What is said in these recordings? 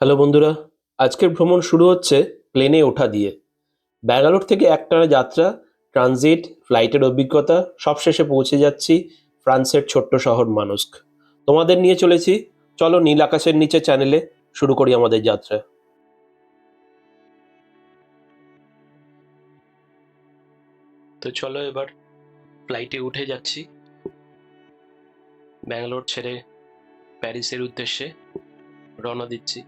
Hello বন্ধুরা, আজকের ভ্রমণ শুরু হচ্ছে প্লেনে ওঠা দিয়ে। ব্যাঙ্গালোর থেকে একটানা যাত্রা, ট্রানজিট, ফ্লাইটের অভিজ্ঞতা, সবশেষে পৌঁছে যাচ্ছি ফ্রান্সের ছোট্ট শহর মানুস্ক। তোমাদের নিয়ে চলেছি, চলো নীল আকাশের নিচে চ্যানেলে শুরু করি আমাদের যাত্রা। তো চলো এবার ফ্লাইটে উঠে যাচ্ছি ব্যাঙ্গালোর ছেড়ে প্যারিসের উদ্দেশ্যে রওনা দিচ্ছি।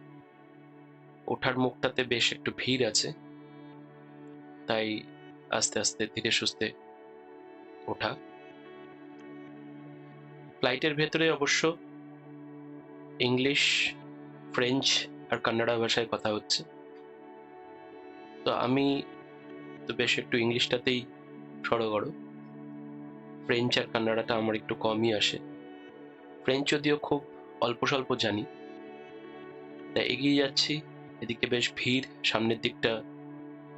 ওঠার মুখটাতে বেশ একটু ভিড় আছে, তাই আস্তে আস্তে ধীরে সুস্থে ওঠা। ফ্লাইটের ভেতরে অবশ্য ইংলিশ, ফ্রেঞ্চ আর কান্নাড়া ভাষায় কথা হচ্ছে। তো আমি তো বেশ একটু ইংলিশটাতেই সড়গড়, ফ্রেঞ্চ আর কান্নাড়াটা আমার একটু কমই আসে। ফ্রেঞ্চ যদিও খুব অল্প স্বল্প জানি। তাই এগিয়ে যাচ্ছি, এদিকে বেশ ভিড়। সামনের দিকটা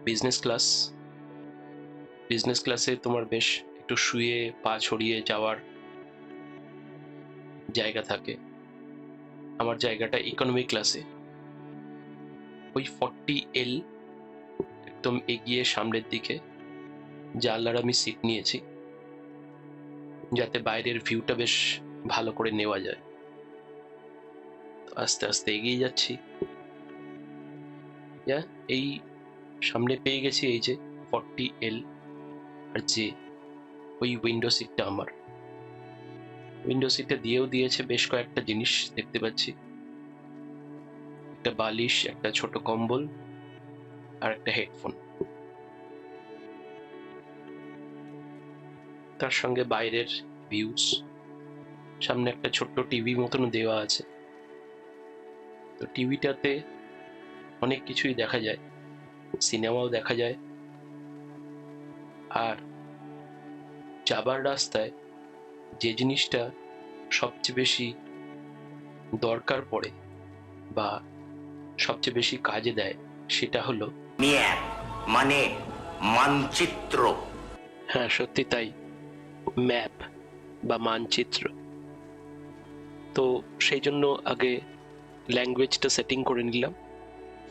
বিজনেস ক্লাস। বিজনেস ক্লাসে তোমার বেশ একটু শুয়ে পা ছড়িয়ে যাওয়ার জায়গা থাকে। আমার জায়গাটা ইকোনমি ক্লাসে, ওই 40L একদম এগিয়ে সামনের দিকে জানলার আমি সিট নিয়েছি, যাতে বাইরের ভিউটা বেশ ভালো করে নেওয়া যায়। আস্তে আস্তে এগিয়ে যাচ্ছি। এই সামনে পেয়ে গেছি এই যে 40L, আর যে ওই উইন্ডো সিটটা আমার। উইন্ডো সিটে দিয়েও দিয়েছে বেশ কয়েকটা জিনিস দেখতে পাচ্ছি, একটা বালিশ, একটা ছোট কম্বল আর একটা হেডফোন। তার সঙ্গে বাইরের ভিউস, সামনে একটা ছোট্ট টিভি মতন দেওয়া আছে। তো টিভিটাতে অনেক কিছুই দেখা যায়, সিনেমাও দেখা যায়। আর যাবার রাস্তায় যে জিনিসটা সবচেয়ে বেশি দরকার পড়ে বা সবচেয়ে বেশি কাজে দেয় সেটা হলো ম্যাপ, মানে মানচিত্র। হ্যাঁ, সত্যি তাই, ম্যাপ বা মানচিত্র। তো সেই জন্য আগে ল্যাঙ্গুয়েজটা সেটিং করে নিলাম,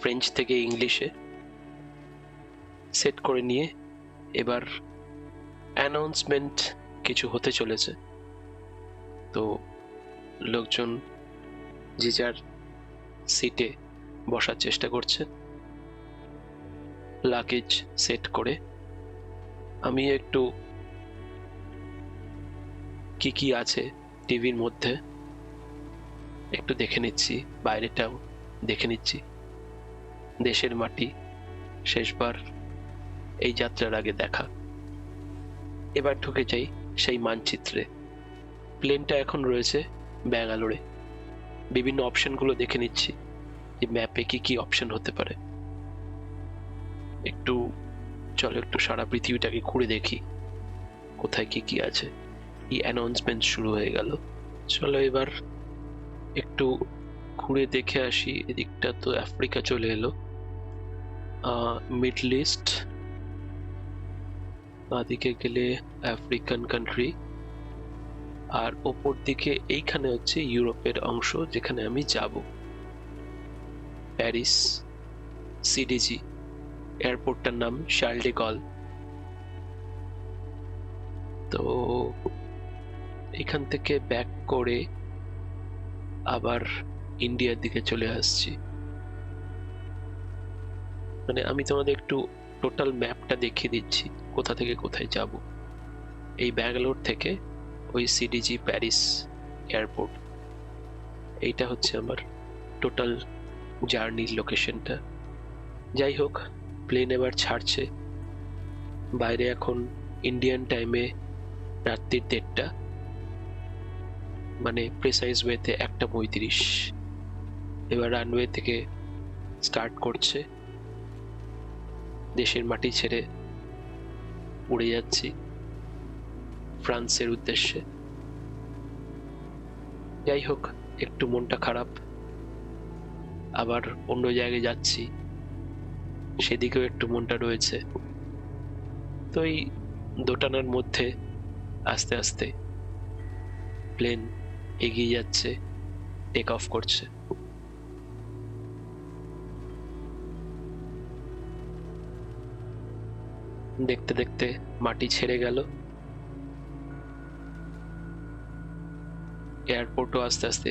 ফ্রেঞ্চ থেকে ইংলিশে সেট করে নিয়ে এবার অ্যানাউন্সমেন্ট কিছু হতে চলেছে। তো লোকজন যে যার সিটে বসার চেষ্টা করছে, লাগেজ সেট করে। আমি একটু কি কি আছে টিভির মধ্যে একটু দেখে নিচ্ছি, বাইরেটাও দেখে নিচ্ছি। দেশের মাটি শেষবার এই যাত্রার আগে দেখা। এবার ঢুকে যাই সেই মানচিত্রে। প্লেনটা এখন রয়েছে ব্যাঙ্গালোরে। বিভিন্ন অপশনগুলো দেখে নিচ্ছি যে ম্যাপে কি কি অপশন হতে পারে। একটু চলো একটু সারা পৃথিবীটাকে ঘুরে দেখি কোথায় কি কি আছে। এই অ্যানাউন্সমেন্ট শুরু হয়ে গেল, চলো এবার একটু ঘুরে দেখে আসি। এদিকটা তো আফ্রিকা চলে এলো, মিডল ইস্ট, দিকে গেলে আফ্রিকান কান্ট্রি, আর ওপর দিকে এইখানে হচ্ছে ইউরোপের অংশ যেখানে আমি যাব। প্যারিস সিডিজি, এয়ারপোর্টটার নাম শার্ল ডে গল। তো এখান থেকে ব্যাক করে আবার ইন্ডিয়ার দিকে চলে আসছি। মানে আমি তোমাদের একটু টোটাল ম্যাপটা দেখিয়ে দিচ্ছি কোথা থেকে কোথায় যাব। এই ব্যাঙ্গালোর থেকে ওই সিডিজি প্যারিস এয়ারপোর্ট, এইটা হচ্ছে আমার টোটাল জার্নির লোকেশনটা। যাই হোক, প্লেন এবার ছাড়ছে। বাইরে এখন ইন্ডিয়ান টাইমে রাত্রির 1:30, মানে প্রিসাইজ ওয়েতে 1:35। এবার রানওয়ে থেকে স্টার্ট করছে, দেশের মাটি ছেড়ে উড়ে যাচ্ছি ফ্রান্সের উদ্দেশ্যে। যাই হোক, একটু মনটা খারাপ, আবার অন্য জায়গায় যাচ্ছি সেদিকেও একটু মনটা রয়েছে। তো এই দোটানার মধ্যে আস্তে আস্তে প্লেন এগিয়ে যাচ্ছে, টেক অফ করছে। দেখতে দেখতে মাটি ছেড়ে গেল, এয়ারপোর্টও আস্তে আস্তে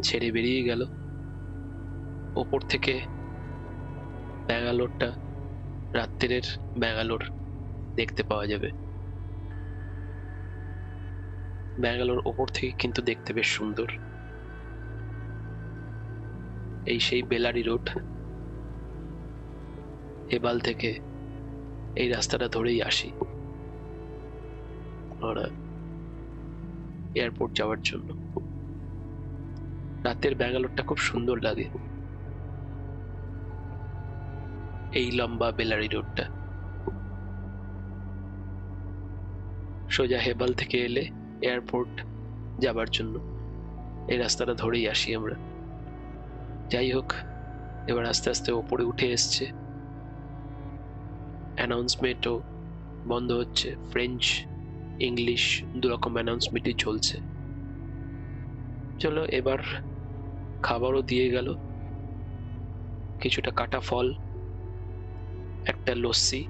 ছেড়ে বেরিয়ে গেল। ওপর থেকে ব্যাঙ্গালোরটা, রাত্রিরের ব্যাঙ্গালোর দেখতে পাওয়া যাবে। ব্যাঙ্গালোর ওপর থেকে কিন্তু দেখতে বেশ সুন্দর। এই সেই বেলারি রোড, হেবাল থেকে এই রাস্তাটা ধরেই আসি আমরা এয়ারপোর্ট যাওয়ার জন্য। রাতের ব্যাঙ্গালোরটা খুব সুন্দর লাগে, এই লম্বা বেলারি রোডটা। সোজা হেবাল থেকে এলে এয়ারপোর্ট যাবার জন্য এই রাস্তাটা ধরেই আসি আমরা। যাই হোক, এবার আস্তে আস্তে ওপরে উঠে এসছে, অ্যানাউন্সমেন্টও বন্ধ হচ্ছে। ফ্রেঞ্চ, ইংলিশ দুরকম অ্যানাউন্সমেন্টই চলছে। চলো, এবার খাবারও দিয়ে গেল, কিছুটা কাটা ফল, একটা লস্যি,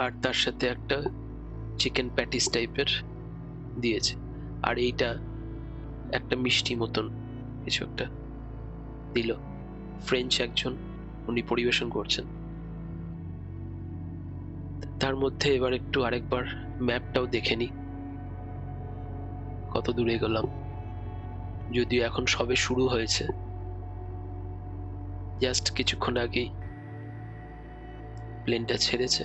আর তার সাথে একটা চিকেন প্যাটিস টাইপের দিয়েছে। আর এইটা একটা মিষ্টি মতন কিছু একটা দিল। ফ্রেঞ্চ একজন, উনি পরিবেশন করছেন। তার মধ্যে এবার একটু আরেকবার ম্যাপটাও দেখে নি, কত দূরে গেলাম। যদিও এখন সবে শুরু হয়েছে, জাস্ট কিছুক্ষণ আগেই প্লেনটা ছেড়েছে।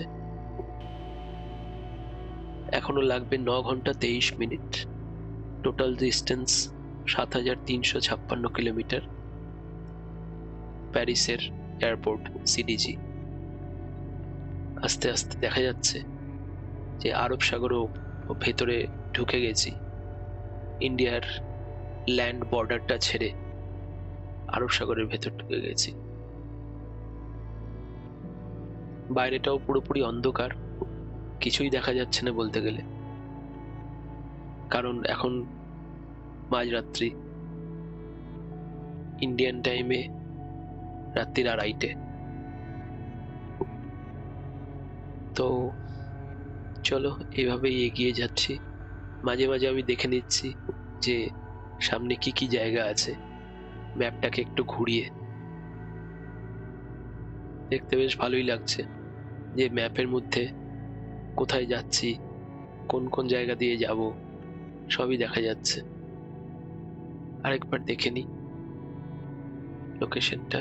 এখনো লাগবে 9 ঘন্টা 23 মিনিট। Total distance 7356 kilometre. প্যারিসের এয়ারপোর্ট সিডিজি। আস্তে আস্তে দেখা যাচ্ছে যে আরব সাগরও ভেতরে ঢুকে গেছি। ইন্ডিয়ার ল্যান্ড বর্ডারটা ছেড়ে আরব সাগরের ভেতর ঢুকে গেছি। বাইরেটাও পুরোপুরি অন্ধকার, কিছুই দেখা যাচ্ছে না বলতে গেলে, কারণ এখন মাঝরাত্রি, ইন্ডিয়ান টাইমে রাত্রির 2:30। তো চলো, এইভাবেই এগিয়ে যাচ্ছি। মাঝে মাঝে আমি দেখে নিচ্ছি যে সামনে কি কি জায়গা আছে, ম্যাপটাকে একটু ঘুরিয়ে দেখতে বেশ ভালোই লাগছে যে ম্যাপের মধ্যে কোথায় যাচ্ছি, কোন কোন জায়গা দিয়ে যাব, সবই দেখা যাচ্ছে। আরেকবার দেখে নি লোকেশনটা।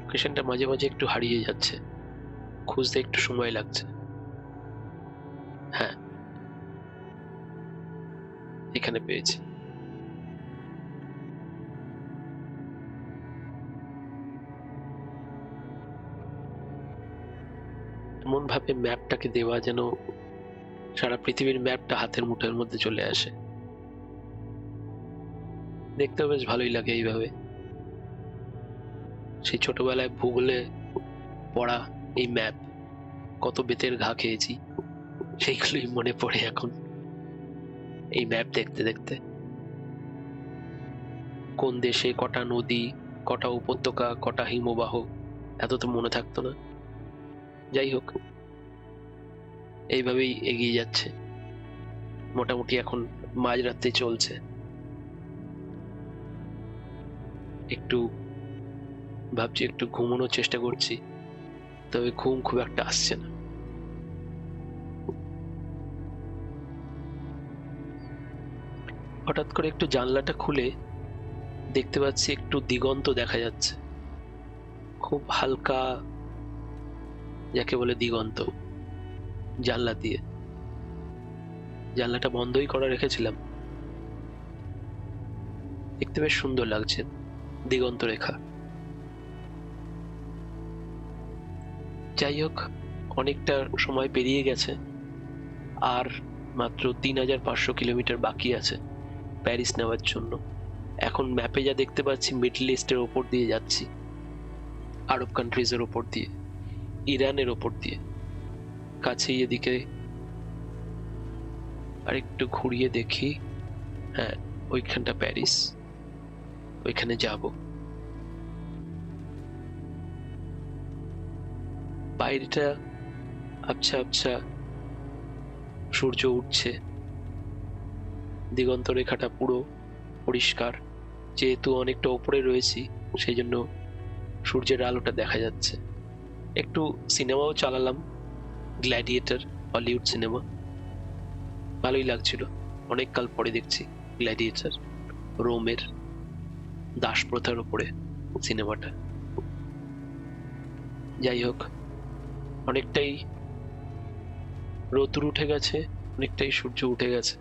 লোকেশনটা মাঝে মাঝে একটু হারিয়ে যাচ্ছে, খুঁজতে একটু সময় লাগছে। হ্যাঁ, এখানে পেয়েছি। এমন ভাবে ম্যাপটাকে দেওয়া যেন সারা পৃথিবীর ম্যাপটা হাতের মুঠোর মধ্যে চলে আসে। দেখতেও বেশ ভালোই লাগে এইভাবে। সেই ছোটবেলায় ভূগোলে পড়া এই ম্যাপ, কত বেতের ঘা খেয়েছি, সেইগুলোই মনে পড়ে এখন এই ম্যাপ দেখতে দেখতে। কোন দেশে কটা নদী, কটা উপত্যকা, কটা হিমবাহ, এত তো মনে থাকতো না। যাই হোক, এইভাবেই এগিয়ে যাচ্ছে। মোটামুটি এখন মাঝরাত্রি চলছে। একটু ভাবছি একটু ঘুমানোর চেষ্টা করছি, তবে ঘুম খুব একটা আসছে না। হঠাৎ করে একটু জানলাটা খুলে দেখতে পাচ্ছি একটু দিগন্ত দেখা যাচ্ছে, খুব হালকা, যাকে বলে দিগন্ত। জানলা দিয়ে, জানলাটা বন্ধই করা রেখেছিলাম, দেখতে বেশ সুন্দর লাগছে দিগন্ত রেখা। যাই হোক, অনেকটা সময় পেরিয়ে গেছে, আর মাত্র 3500 কিলোমিটার বাকি আছে প্যারিস নেওয়ার জন্য। এখন ম্যাপে যা দেখতে পাচ্ছি মিডল ইস্টের ওপর দিয়ে যাচ্ছি, আরব কান্ট্রিজের ওপর দিয়ে, ইরানের ওপর দিয়ে, কাছেই এদিকে আর একটু ঘুরিয়ে দেখি। হ্যাঁ, ওইখানটা প্যারিস, ওইখানে যাব। বাইরেটা আবছা আবছা, সূর্য উঠছে, দিগন্ত রেখাটা পুরো পরিষ্কার। যেহেতু অনেকটা ওপরে রয়েছি, সেই জন্য সূর্যের আলোটা দেখা যাচ্ছে। একটু সিনেমাও চালালাম, গ্ল্যাডিয়েটর, হলিউড সিনেমা, ভালোই লাগছিল। অনেককাল পরে দেখছি গ্ল্যাডিয়েটর, রোমের দাসপ্রথার উপরে সিনেমাটা। যাই হোক, অনেকটাই রোদ্দুর উঠে গেছে, অনেকটাই সূর্য উঠে গেছে,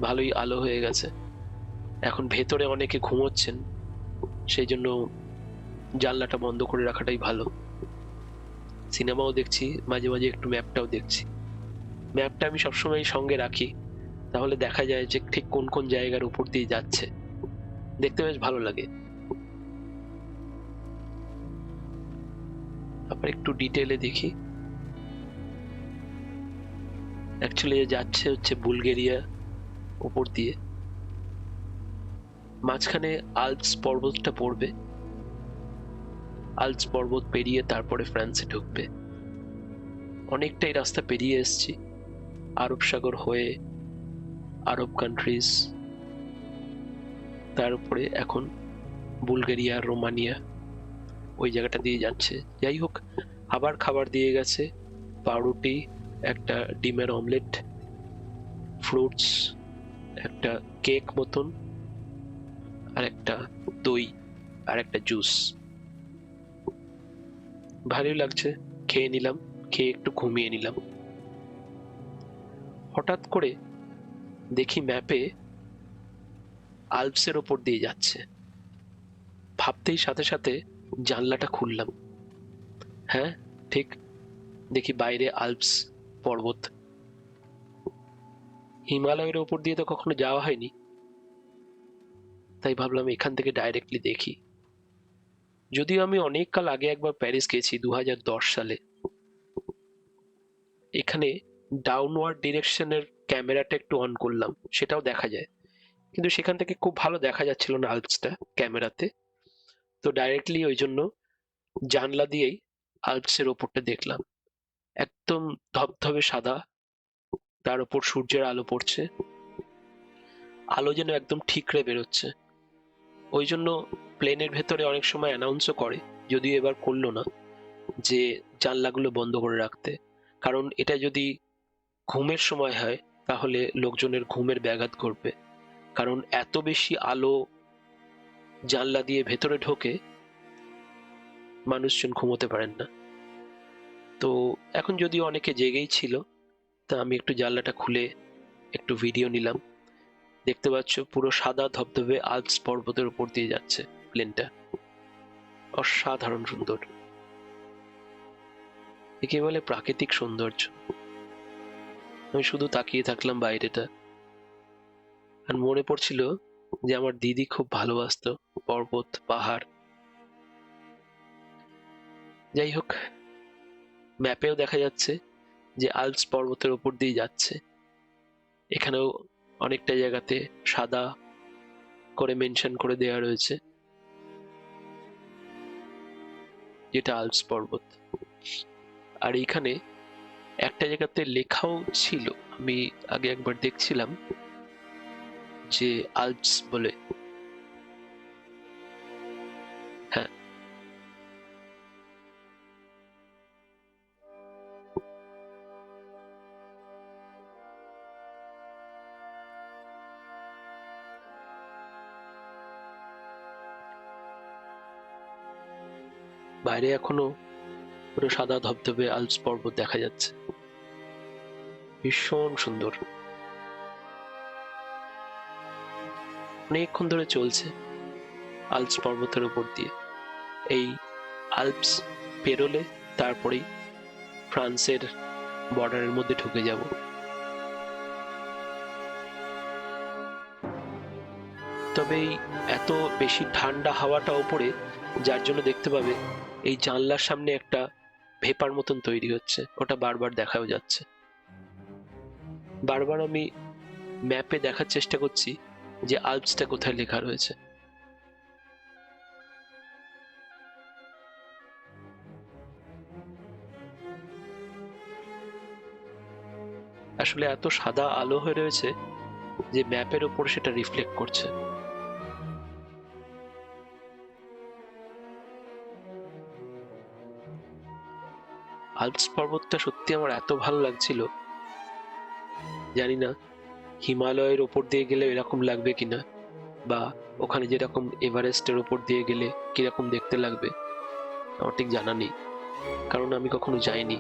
ভালোই আলো হয়ে গেছে। এখন ভেতরে অনেকে ঘুমোচ্ছেন, সেই জন্য জানলাটা বন্ধ করে রাখাটাই ভালো। সিনেমাও দেখছি, মাঝে মাঝে একটু ম্যাপটাও দেখছি। ম্যাপটা আমি সবসময় সঙ্গে রাখি, তাহলে দেখা যায় যে ঠিক কোন কোন জায়গার উপর দিয়ে যাচ্ছে, দেখতে বেশ ভালো লাগে। আবার একটু ডিটেলে দেখি। অ্যাকচুয়ালি যাচ্ছে হচ্ছে বুলগেরিয়া উপর দিয়ে, মাঝখানে আল্পস পর্বতটা পড়বে, আল্পস পর্বত পেরিয়ে তারপরে ফ্রান্সে ঢুকবে। অনেকটাই রাস্তা পেরিয়ে এসেছি, আরব সাগর হয়ে, আরব কান্ট্রিজ, তার উপরে এখন বুলগেরিয়া, রোমানিয়া, ওই জায়গাটা দিয়ে যাচ্ছে। যাই হোক, আবার খাবার দিয়ে গেছে, পাউরুটি, একটা ডিমের অমলেট, ফ্রুটস, একটা কেক মতন, আর একটা দই, আর একটা জুস। ভালোই লাগছে, খেয়ে নিলাম, খেয়ে একটু ঘুমিয়ে নিলাম। হঠাৎ করে দেখি ম্যাপে আল্পসের ওপর দিয়ে যাচ্ছে। ভাবতেই সাথে সাথে জানলাটা খুললাম। হ্যাঁ, ঠিক, দেখি বাইরে আল্পস পর্বত। হিমালয়ের ওপর দিয়ে তো কখনো যাওয়া হয়নি, তাই ভাবলাম এখান থেকে ডাইরেক্টলি দেখি। যদিও আমি অনেক কাল আগে একবার প্যারিস গেছি, 2010 সালে। এখানে ডাউনওয়ার্ড ডিরেকশনের ক্যামেরাটা একটু অন করলাম, সেটাও দেখা যায়, কিন্তু সেখান থেকে খুব ভালো দেখা যাচ্ছিল না আল্পসটা ক্যামেরাতে। তো ডাইরেক্টলি ওই জন্য জানলা দিয়েই আল্পসের ওপরটা দেখলাম। একদম ধবধবে সাদা, তার উপর সূর্যের আলো পড়ছে, আলো যেন একদম ঠিকরে বেরোচ্ছে। ওই জন্য প্লেনের ভেতরে অনেক সময় অ্যানাউন্সও করে, যদিও এবার করলো না, যে জানলাগুলো বন্ধ করে রাখতে। কারণ এটা যদি ঘুমের সময় হয়, তাহলে লোকজনের ঘুমের ব্যাঘাত ঘটবে। কারণ এত বেশি আলো জানলা দিয়ে ভেতরে ঢোকে, মানুষজন ঘুমোতে পারেন না। তো এখন যদিও অনেকে জেগেই ছিল, তা আমি একটু জানলাটা খুলে একটু ভিডিও নিলাম। দেখতে পাচ্ছ পুরো সাদা ধবধবে আল্পস পর্বতের উপর দিয়ে যাচ্ছে প্লেনটা, অসাধারণ সুন্দর। একে বলে প্রাকৃতিক সৌন্দর্য। আমি শুধু তাকিয়ে থাকলাম বাইরেটা, আর মনে পড়ছিল যে আমার দিদি খুব ভালোবাসতো পর্বত, পাহাড়। যাই হোক, ম্যাপেও দেখা যাচ্ছে যে আল্পস পর্বতের উপর দিয়ে যাচ্ছে। এখানেও অনেকটা জায়গাতে সাদা করে মেনশন করে দেওয়া রয়েছে যেটা আল্পস পর্বত। আর এখানে একটা জায়গাতে লেখাও ছিল, আমি আগে একবার দেখছিলাম, যে আল্পস বলে। হ্যাঁ, বাইরে এখনো পুরো সাদা ধবধবে আল্পস পর্বত দেখা যাচ্ছে, ভীষণ সুন্দর। অনেকক্ষণ ধরে চলছে আল্পস পর্বতের উপর দিয়ে। এই আল্পস পেরোলে তারপরেই ফ্রান্সের বর্ডারের মধ্যে ঢুকে যাব। তবে এই এত বেশি ঠান্ডা হাওয়াটা ওপরে, যার জন্য দেখতে পাবে এই জানলার সামনে একটা ভেপার মতন তৈরি হচ্ছে, ওটা বারবার দেখাও যাচ্ছে। বারবার আমি ম্যাপে দেখার চেষ্টা করছি যে আল্পসটা কোথায় লেখা রয়েছে। আসলে এত সাদা আলো হয়ে রয়েছে যে ম্যাপের উপর সেটা রিফ্লেক্ট করছে। আল্পস পর্বতটা সত্যি আমার এত ভালো লাগছিল, জানি না হিমালয়ের ওপর দিয়ে গেলে এরকম লাগবে কিনা, বা ওখানে যেরকম এভারেস্টের ওপর দিয়ে গেলে কিরকম দেখতে লাগবে আমার ঠিক জানা নেই, কারণ আমি কখনো যাইনি।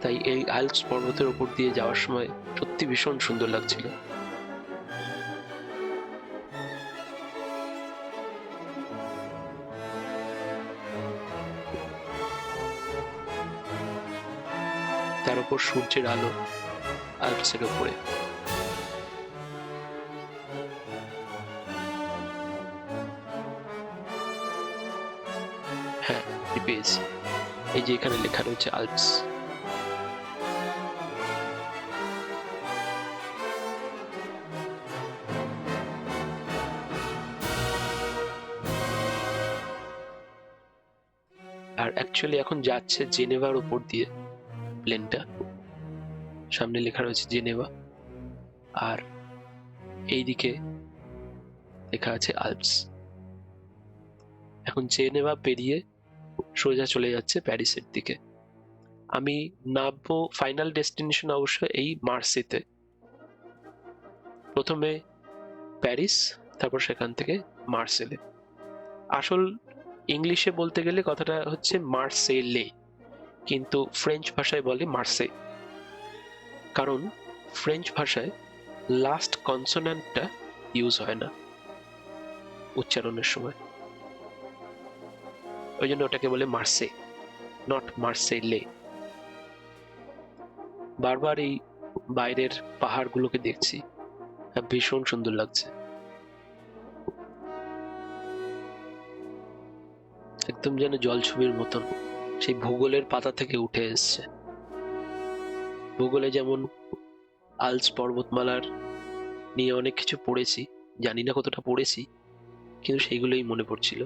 তাই এই আল্পস পর্বতের ওপর দিয়ে যাওয়ার সময় সত্যি ভীষণ সুন্দর লাগছিল। তার উপর সূর্যের আলো আল্পসের ওপরে। হ্যাঁ, পেয়েছি, এই যে এখানে লেখা রয়েছে আল্পস। আর অ্যাকচুয়ালি এখন যাচ্ছে জেনেভার উপর দিয়ে প্লেনটা, সামনে লেখা রয়েছে জেনেভা, আর এইদিকে লেখা আছে আল্পস। এখন জেনেভা পেরিয়ে সোজা চলে যাচ্ছে প্যারিসের দিকে। আমি নামবো, ফাইনাল ডেস্টিনেশন অবশ্য এই মার্সেতে। প্রথমে প্যারিস, তারপর সেখান থেকে মার্সেলে। আসল ইংলিশে বলতে গেলে কথাটা হচ্ছে মার্সেলে, কিন্তু ফ্রেঞ্চ ভাষায় বলে মার্সে, কারণ ফ্রেঞ্চ ভাষায় লাস্ট কনসোনেন্টটা ইউজ হয় না উচ্চারণের সময়, ওই জন্য ওটাকে বলে মার্সে, নট মার্সেলে। বারবার এই বাইরের পাহাড়গুলোকে দেখছি, ভীষণ সুন্দর লাগছে, একদম যেন জলছবির মতন, সেই ভূগোলের পাতা থেকে উঠে এসছে। ভূগোলে যেমন আল্পস পর্বতমালার নিয়ে অনেক কিছু পড়েছি, জানি না কতটা পড়েছি, কিন্তু সেইগুলোই মনে পড়ছিল।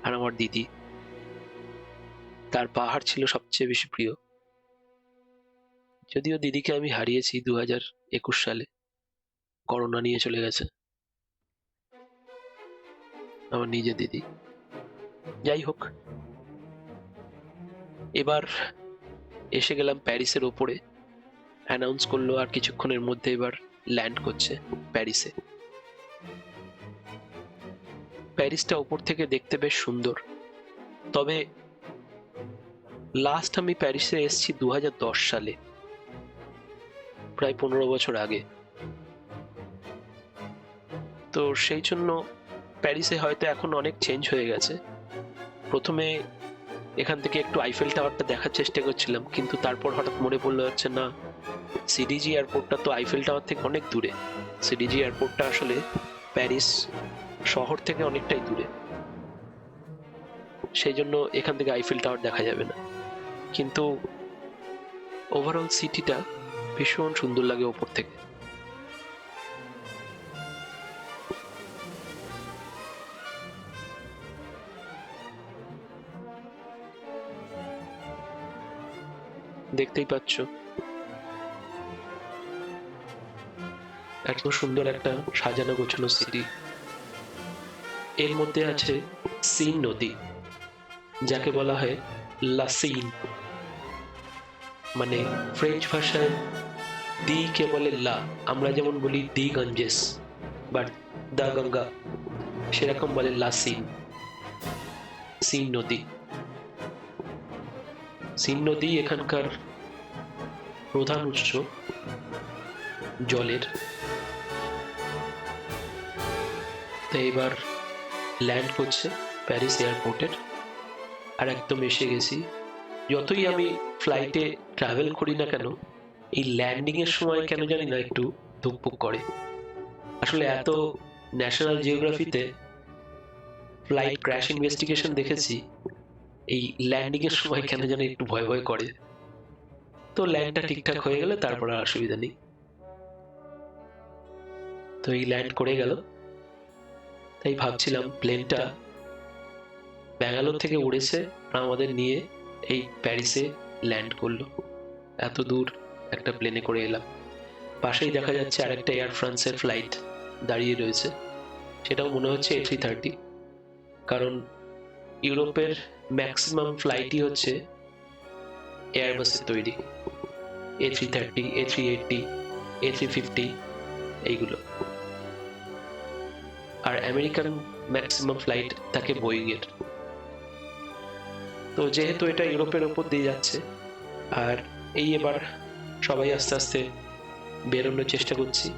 আর আমার দিদি, তার পাহাড় ছিল সবচেয়ে বেশি প্রিয়। যদিও দিদিকে আমি হারিয়েছি 2021 সালে, করোনা নিয়ে চলে গেছে আমার নিজের দিদি। যাই হোক, এবার এসে গেলাম প্যারিসের ওপরে। অ্যানাউন্স করলো আর কিছুক্ষণের মধ্যে এবার ল্যান্ড করছে প্যারিসে। প্যারিসটা ওপর থেকে দেখতে বেশ সুন্দর, তবে লাস্ট আমি প্যারিসে এসেছি 2010 সালে, প্রায় 15 বছর আগে। তো সেই জন্য প্যারিসে হয়তো এখন অনেক চেঞ্জ হয়ে গেছে। প্রথমে এখান থেকে একটু আইফেল টাওয়ারটা দেখার চেষ্টা করছিলাম, কিন্তু তারপর হঠাৎ মনে পড়লো হচ্ছে না, সিডিজি এয়ারপোর্টটা তো আইফেল টাওয়ার থেকে অনেক দূরে। সিডিজি এয়ারপোর্টটা আসলে প্যারিস শহর থেকে অনেকটাই দূরে, সেই জন্য এখান থেকে আইফেল টাওয়ার দেখা যাবে না। কিন্তু ওভারঅল সিটিটা ভীষণ সুন্দর লাগে ওপর থেকে। দেখতেই পাচ্ছ এত সুন্দর একটা সাজানো গোছানো সিটি। এর মধ্যে আছে সিন নদী, যাকে বলা হয় লা সিন, মানে ফ্রেঞ্চ ভাষায় দি কে বলে লা, আমরা যেমন বলি দি গঞ্জেস বা দা গঙ্গা, সেরকম বলে লা সিন, সিন নদী। সিন নদী এখানকার প্রধান উৎস জলের। তো এবার ল্যান্ড করছে প্যারিস এয়ারপোর্টের, আর একদম এসে গেছি। যতই আমি ফ্লাইটে ট্রাভেল করি না কেন, এই ল্যান্ডিং এর সময় কেন জানি না একটু ধুকপুক করে। আসলে এত ন্যাশনাল জিওগ্রাফিতে ফ্লাইট ক্র্যাশ ইনভেস্টিগেশন দেখেছি, এই ল্যান্ডিং এর সময় কেন জানি একটু ভয় ভয় করে। তো ল্যান্ডটা ঠিকঠাক হয়ে গেলে তারপর আর অসুবিধা নেই। তো এই ল্যান্ড করে গেল, তাই ভাবছিলাম প্লেনটা ব্যাঙ্গালোর থেকে উড়েছে আর আমাদের নিয়ে এই প্যারিসে ল্যান্ড করলো। এত দূর একটা প্লেনে করে এলাম। পাশেই দেখা যাচ্ছে আরেকটা এয়ার ফ্রান্সের ফ্লাইট দাঁড়িয়ে রয়েছে, সেটাও মনে হচ্ছে A330, কারণ ইউরোপের ম্যাক্সিমাম ফ্লাইটই হচ্ছে এয়ারবাসের তৈরি, A330, A380, A350 এইগুলো। আর আমেরিকান ম্যাক্সিমাম ফ্লাইট থাকে বোয়িং এর। তো যেহেতু এটা ইউরোপের উপর দিয়ে যাচ্ছে, আর এই এবার সবাই আস্তে আস্তে বেরোনোর চেষ্টা করছি।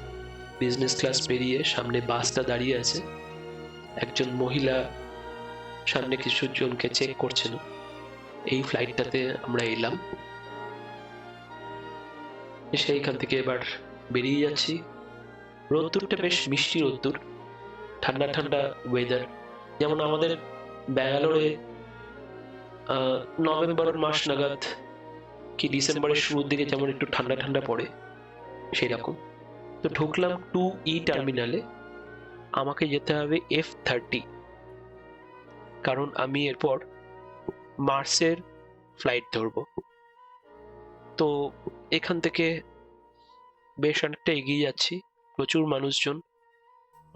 বিজনেস ক্লাস বেরিয়ে সামনে বাসটা দাঁড়িয়ে আছে, একজন মহিলা সামনে কিছু জনকে চেক করছেন। এই ফ্লাইটটাতে আমরা এলাম, সেইখান থেকে এবার বেরিয়ে যাচ্ছি। রোদ্দুরটা বেশ মিষ্টি রোদ্দুর, ঠান্ডা ঠান্ডা ওয়েদার, যেমন আমাদের ব্যাঙ্গালোরে নভেম্বর মাস নাগাদ কি ডিসেম্বরের শুরুর দিকে যেমন একটু ঠান্ডা ঠান্ডা পড়ে, সেই রকম। তো ঢুকলাম 2E টার্মিনালে। আমাকে যেতে হবে F30, কারণ আমি এরপর মার্সের ফ্লাইট ধরবো। তো এখান থেকে বেশ অনেকটা এগিয়ে যাচ্ছি, প্রচুর মানুষজন,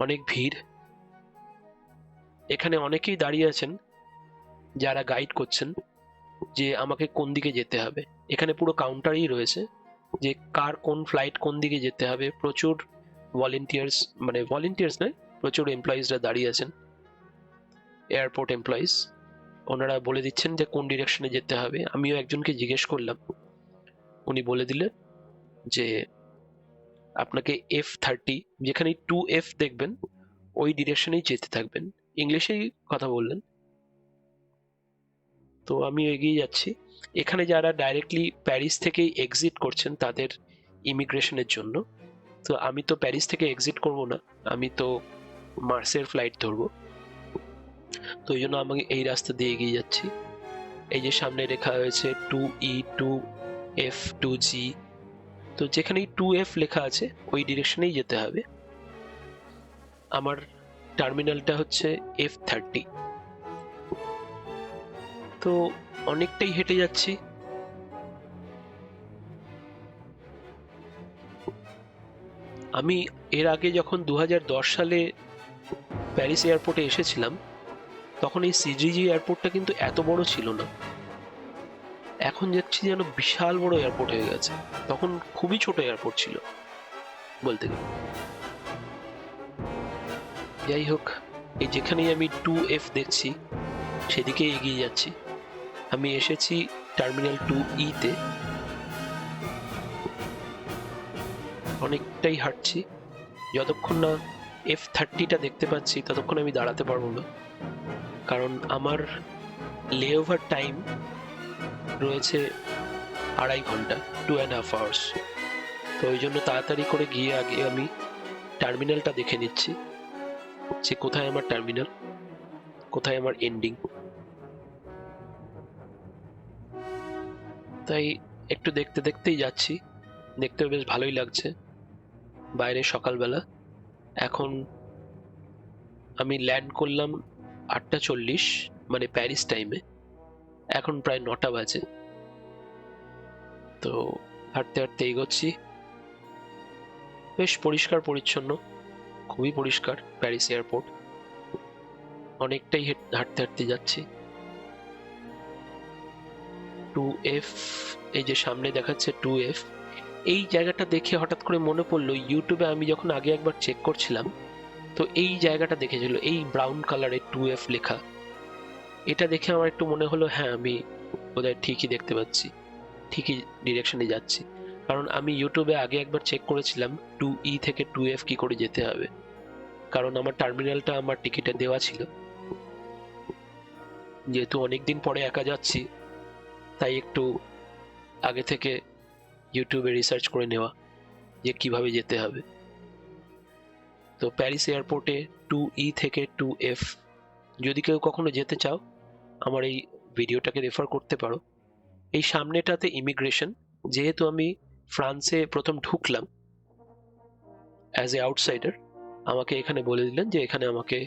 অনেক ভিড়। এখানে অনেকেই দাঁড়িয়ে আছেন যারা গাইড করছেন যে আমাকে কোন দিকে যেতে হবে। এখানে পুরো কাউন্টারই রয়েছে যে কার কোন ফ্লাইট কোন দিকে যেতে হবে। প্রচুর ভলেন্টিয়ার্স নয়, প্রচুর এমপ্লয়িজরা দাঁড়িয়ে আছেন, এয়ারপোর্ট এমপ্লয়িজ। ওনারা বলে দিচ্ছেন যে কোন ডিরেকশনে যেতে হবে। আমিও একজনকে জিজ্ঞেস করলাম, উনি বলে দিলেন যে আপনাকে F30, যেখানে 2F দেখবেন ওই ডিরেকশনেই যেতে থাকবেন। ইংলিশেই কথা বললেন। তো আমি এগিয়ে যাচ্ছি। এখানে যারা ডাইরেক্টলি প্যারিস থেকেই এক্সিট করছেন তাদের ইমিগ্রেশনের জন্য। তো আমি তো প্যারিস থেকে এক্সিট করব না, আমি তো মার্সের ফ্লাইট ধরবো। তো এই জন্য আমি এই রাস্তা দিয়ে এগিয়ে যাচ্ছি। এই যে সামনে লেখা হয়েছে 2E, 2F, 2G, তো যেখানেই 2F লেখা আছে ওই ডিরেকশনেই যেতে হবে। আমার টার্মিনালটা হচ্ছে F30। তো অনেকটাই হেঁটে যাচ্ছি। আমি এর আগে যখন 2010 সালে প্যারিস এয়ারপোর্টে এসেছিলাম, তখন এই CGG এয়ারপোর্টটা কিন্তু এত বড় ছিল না। এখন দেখছি যেন বিশাল বড় এয়ারপোর্ট হয়ে গেছে। তখন খুবই ছোট এয়ারপোর্ট ছিল বলতে গেলে। যাই হোক, এই যেখানেই আমি 2F দেখছি সেদিকে এগিয়ে যাচ্ছি। আমি এসেছি টার্মিনাল 2E তে। অনেকটাই হাঁটছি, যতক্ষণ না F30টা দেখতে পাচ্ছি ততক্ষণ আমি দাঁড়াতে পারবো না, কারণ আমার লেওভার টাইম রয়েছে 2.5 ঘন্টা, 2.5 hours। তো ওই জন্য তাড়াতাড়ি করে গিয়ে আগে আমি টার্মিনালটা দেখে নিচ্ছি যে কোথায় আমার টার্মিনাল, কোথায় আমার এন্ডিং। তাই একটু দেখতে দেখতেই যাচ্ছি, দেখতে বেশ ভালোই লাগছে। বাইরে সকালবেলা, এখন আমি ল্যান্ড করলাম 8:40, মানে প্যারিস টাইমে। এখন প্রায় 9টা বাজে। তো হাঁটতে হাঁটতে এগোচ্ছি। বেশ পরিষ্কার পরিচ্ছন্ন, খুবই পরিষ্কার প্যারিস এয়ারপোর্ট। অনেকটাই হাঁটতে হাঁটতে যাচ্ছি। 2F, এই যে সামনে দেখাচ্ছে 2F। এই জায়গাটা দেখে হঠাৎ করে মনে পড়লো, ইউটিউবে আমি যখন আগে একবার চেক করছিলাম তো এই জায়গাটা দেখেছিল, এই ব্রাউন কালারের 2F লেখা। এটা দেখে আমার একটু মনে হলো হ্যাঁ, আমি বোধহয় ঠিকই দেখতে পাচ্ছি, ঠিকই ডিরেকশনে যাচ্ছি। কারণ আমি ইউটিউবে আগে একবার চেক করেছিলাম 2E থেকে 2F কি করে যেতে হবে, কারণ আমার টার্মিনালটা আমার টিকিটে দেওয়া ছিল। যেহেতু অনেকদিন পরে একা যাচ্ছি, তাই একটু আগে থেকে ইউটিউবে রিসার্চ করে নেওয়া যে কিভাবে যেতে হবে। তো প্যারিস এয়ারপোর্টে 2E থেকে 2F যদি কেউ কখনো যেতে চাও, আমার এই ভিডিওটাকে রেফার করতে পারো। এই সামনেটাতে ইমিগ্রেশন, যেহেতু আমি ফ্রান্সে প্রথম ঢুকলাম অ্যাজ এ আউটসাইডার, আমাকে এখানে বলে দিলেন যে এখানে আমাকে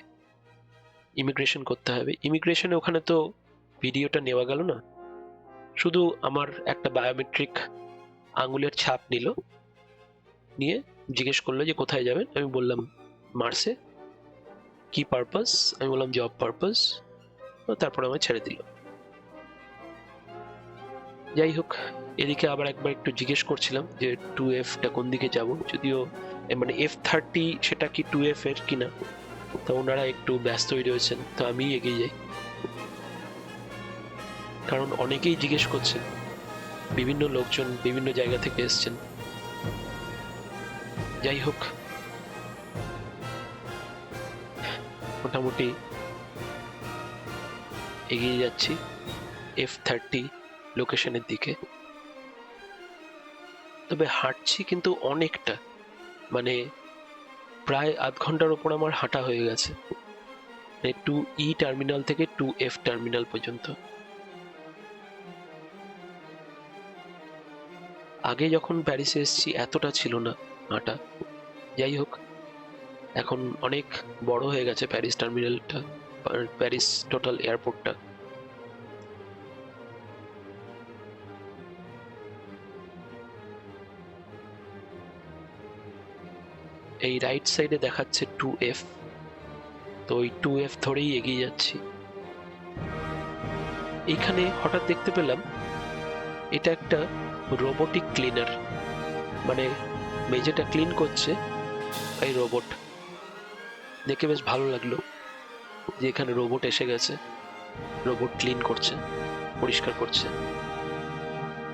ইমিগ্রেশন করতে হবে। ইমিগ্রেশনে ওখানে তো ভিডিওটা নেওয়া গেল না, শুধু আমার একটা বায়োমেট্রিক আঙুলের ছাপ নিল, নিয়ে জিজ্ঞেস করলো যে কোথায় যাবেন। আমি বললাম মার্সে। কি পারপাস? আমি বললাম জব পারপাস। তারপর আমায় ছেড়ে দিল। যাই হোক, এদিকে আবার একবার একটু জিজ্ঞেস করছিলাম যে 2F-টা কোন দিকে যাব, যদিও মানে F30 সেটা কি 2F এর কিনা, তো ওনারা একটু ব্যস্তই রয়েছেন, তো আমি এগিয়ে যাই, কারণ অনেকেই জিজ্ঞেস করছেন, বিভিন্ন লোকজন বিভিন্ন জায়গা থেকে এসছেন। যাই হোক, মোটামুটি এগিয়ে যাচ্ছি F30 লোকেশনের দিকে। তবে হাঁটছি কিন্তু অনেকটা, মানে প্রায় আধ ঘন্টার ওপর আমার হাঁটা হয়ে গেছে, মানে 2E টার্মিনাল থেকে 2F টার্মিনাল পর্যন্ত। আগে যখন প্যারিসে এসেছি এতটা ছিল না হাঁটা। যাই হোক, এখন অনেক বড় হয়ে গেছে প্যারিস টার্মিনালটা, প্যারিস টোটাল এয়ারপোর্টটা। এই রাইট সাইডে দেখাচ্ছে 2F, তো ওই 2F ধরেই এগিয়ে যাচ্ছি। এইখানে হঠাৎ দেখতে পেলাম এটা একটা রোবোটিক ক্লিনার, মানে মেঝেটা ক্লিন করছে এই রোবট। দেখে বেশ ভালো লাগলো যে এখানে রোবট এসে গেছে, রোবট ক্লিন করছে, পরিষ্কার করছে।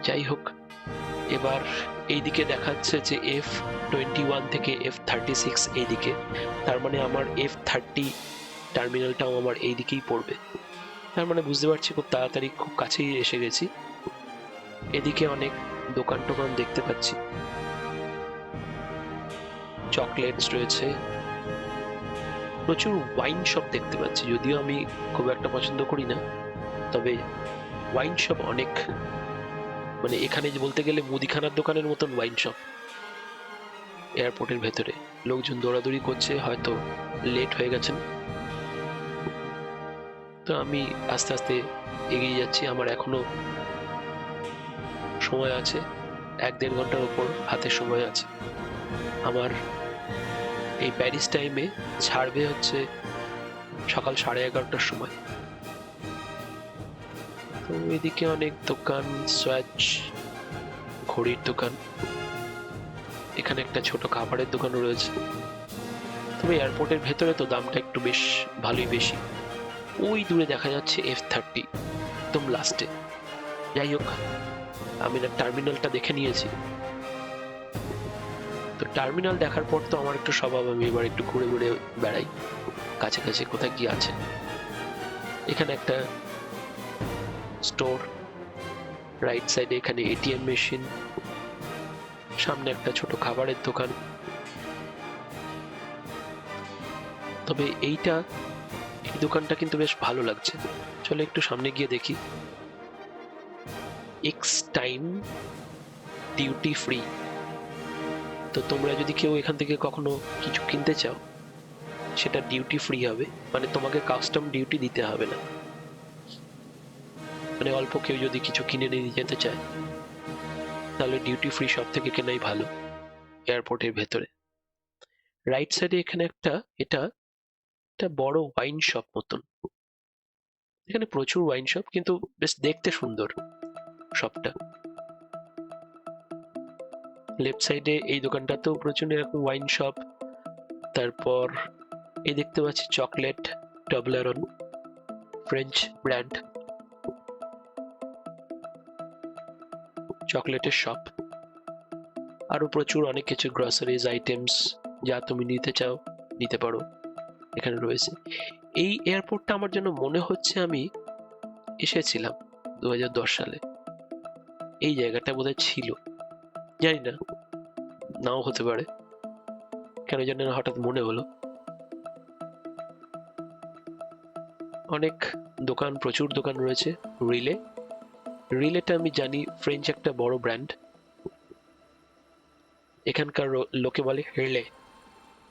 যাই হোক, এবার এইদিকে দেখাচ্ছে যে F21 থেকে F36 এইদিকে, তার মানে আমার F30 টার্মিনালটাও আমার এইদিকেই পড়বে। তার মানে বুঝতে পারছি খুব তাড়াতাড়ি, খুব কাছেই এসে গেছি। এদিকে অনেক দোকান টোকান দেখতে পাচ্ছি, চকলেটস রয়েছে, প্রচুর ওয়াইন শপ দেখতে পাচ্ছি, যদিও আমি খুব একটা পছন্দ করি না, তবে ওয়াইন শপ অনেক, মানে এখানে যে বলতে গেলে মুদিখানার দোকানের মতন ওয়াইন শপ এয়ারপোর্টের ভেতরে। লোকজন দৌড়াদৌড়ি করছে, হয়তো লেট হয়ে গেছেন, তো আমি আস্তে আস্তে এগিয়ে যাচ্ছি। আমার এখনো সময় আছে, 1-1.5 ঘন্টার উপর হাতে সময় আছে। আমার এই প্যারিস টাইমে ছাড়বে হচ্ছে সকাল 11:30টার সময়। তো এদিকে অনেক দোকান, সোয়াচ, ঘড়ির দোকান, এখানে একটা ছোট খাবারের দোকানও রয়েছে। তবে এয়ারপোর্টের ভেতরে তো দামটা একটু বেশ ভালোই বেশি। ওই দূরে দেখা যাচ্ছে F30 একদম লাস্টে। যাই হোক, আমি না টার্মিনালটা দেখে নিয়েছি, তো টার্মিনাল দেখার পর তো আমার একটু স্বভাব, আমি এবার একটু ঘুরে ঘুরে বেড়াই কাছে কাছে কোথায় কি আছে। এখানে একটা স্টোর, রাইট সাইডে এখানে ATM মেশিন, সামনে একটা ছোট খাবারের দোকান। তবে এই দোকানটা কিন্তু বেশ ভালো লাগছে, চলো একটু সামনে গিয়ে দেখি। এক্স টাইম ডিউটি ফ্রি, তো তোমরা যদি কেউ এখান থেকে কখনো কিছু কিনতে চাও, সেটা ডিউটি ফ্রি হবে, মানে তোমাকে কাস্টম ডিউটি দিতে হবে না। মানে অল্প কেউ যদি কিছু কিনে নিয়ে যেতে চায়, তাহলে ডিউটি ফ্রি সব থেকে কেনাই ভালো এয়ারপোর্টের ভেতরে। রাইট সাইডে এখানে একটা একটা বড় ওয়াইন শপ মতন, এখানে প্রচুর ওয়াইন শপ, কিন্তু বেশ দেখতে সুন্দর শপটা। লেফট সাইডে এই দোকানটাতেও প্রচুর এরকম ওয়াইন শপ। তারপর এই দেখতে পাচ্ছি চকলেট, টবলারন, ফ্রেঞ্চ ব্র্যান্ড চকলেটের শপ। আরো প্রচুর অনেক কিছু গ্রসারিজ আইটেমস, যা তুমি নিতে চাও নিতে পারো, এখানে রয়েছে। এই এয়ারপোর্টটা আমার যেন মনে হচ্ছে আমি এসেছিলাম 2010 সালে, এই জায়গাটা বোধহয় ছিল, জানি না, নাও হতে পারে, কেন জানি না হঠাৎ মনে হলো। অনেক দোকান, প্রচুর দোকান রয়েছে। রিলেটা আমি জানি ফ্রেঞ্চ একটা বড় ব্র্যান্ড, এখানকার লোকে বলে হেলে,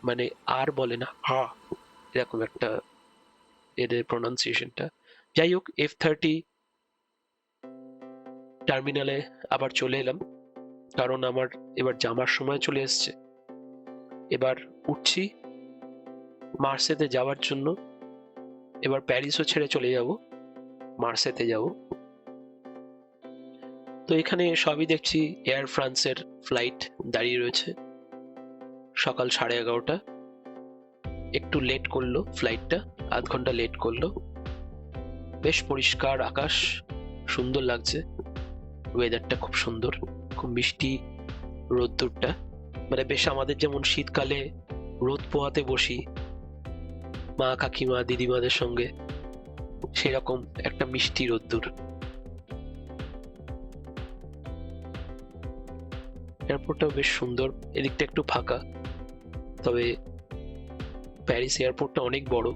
মানে আর বলে না হা, এরকম একটা এদের প্রনাউন্সিয়েশনটা। যাই হোক, F30 টার্মিনালে আবার চলে এলাম, কারণ আমার এবার যাওয়ার সময় চলে এসছে। এবার উঠছি মার্সেতে যাওয়ার জন্য। এবার প্যারিসও ছেড়ে চলে যাব, মার্সেতে যাব। তো এখানে সবই দেখছি এয়ার ফ্রান্সের ফ্লাইট দাঁড়িয়ে রয়েছে, সকাল 11:30। একটু লেট করলো ফ্লাইটটা, আধ ঘন্টা লেট করলো। বেশ পরিষ্কার আকাশ, সুন্দর লাগছে, ওয়েদারটা খুব সুন্দর, খুব মিষ্টি রোদ্দুরটা, মানে বেশ আমাদের যেমন শীতকালে রোদ পোহাতে বসি মা কাকিমা দিদিমাদের সঙ্গে, সেরকম একটা মিষ্টি রোদ্দুর। এয়ারপোর্টটাও বেশ সুন্দর, এদিকটা একটু ফাঁকা, তবে প্যারিস এয়ারপোর্টটা অনেক বড়।